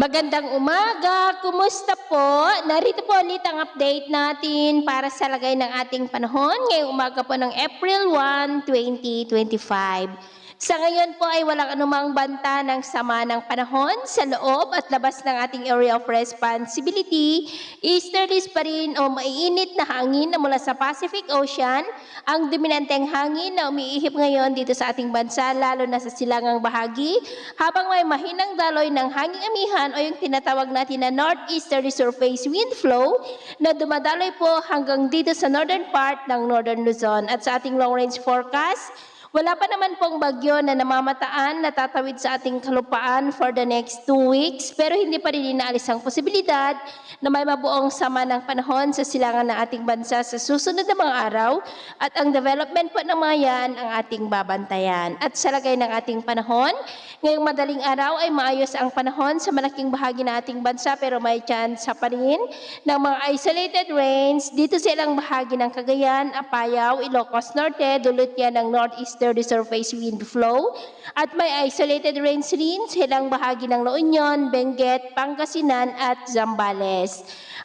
Magandang umaga, kumusta po? Narito po ulit ang update natin para sa lagay ng ating panahon ngayong umaga po ng April 1, 2025. Sa ngayon po ay walang anumang banta ng sama ng panahon sa loob at labas ng ating area of responsibility. Easterlies pa rin o maiinit na hangin na mula sa Pacific Ocean, ang dominanteng hangin na umiihip ngayon dito sa ating bansa lalo na sa silangang bahagi, habang may mahinang daloy ng hanging amihan o yung tinatawag natin na northeasterly surface wind flow na dumadaloy po hanggang dito sa northern part ng Northern Luzon. At sa ating long range forecast, wala pa naman pong bagyo na namamataan na tatawid sa ating kalupaan for the next 2 weeks, pero hindi pa rin inaalis ang posibilidad na may mabuong sama ng panahon sa silangan ng ating bansa sa susunod na mga araw, at ang development po ng mga yan ang ating babantayan. At sa lagay ng ating panahon, ngayong madaling araw ay maayos ang panahon sa malaking bahagi ng ating bansa, pero may chance pa rin ng mga isolated rains dito sa ilang bahagi ng Cagayan, Apayao, Ilocos Norte, dulot yan ng northeasterly surface wind flow, at may isolated rains rin sa ilang bahagi ng La Union, Benguet, Pangasinan at Zambales.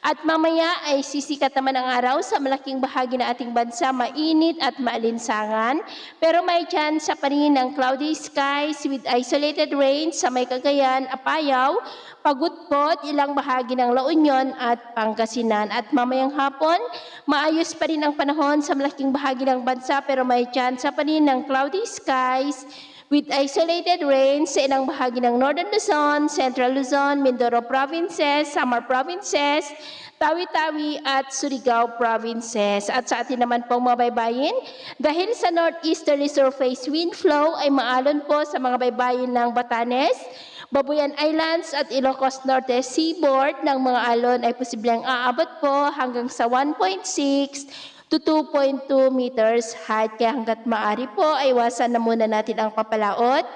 At mamaya ay sisikat naman ang araw sa malaking bahagi ng ating bansa, mainit at maalinsangan, pero may chance pa rin ng cloudy skies with isolated rains sa may Cagayan, Apayao, Pagudpod, ilang bahagi ng La Union at Pangasinan. At mamayang hapon, maayos pa rin ang panahon sa malaking bahagi ng bansa, pero may chance pa rin ng cloudy skies with isolated rains sa ilang bahagi ng Northern Luzon, Central Luzon, Mindoro Provinces, Samar Provinces, Tawi-Tawi at Surigao Provinces. At sa atin naman pong mga baybayin, dahil sa northeasterly surface wind flow ay maalon po sa mga baybayin ng Batanes, Babuyan Islands at Ilocos Norte seaboard ng mga alon ay posibleng aabot po hanggang sa 1.6 to 2.2 meters height. Kaya hanggat maaari po ay iwasan na muna natin ang papalaot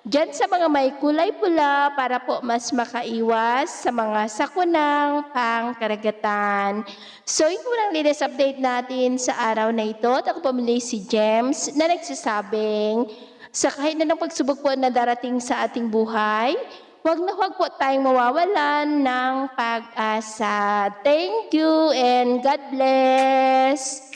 diyan sa mga may kulay pula para po mas makaiwas sa mga sakunang pangkaragatan. So ito lang latest update natin sa araw na ito. At ako pumili si James na nagsasabing sa kahit na ng pagsubok po na darating sa ating buhay, huwag po tayong mawawalan ng pag-asa. Thank you and God bless.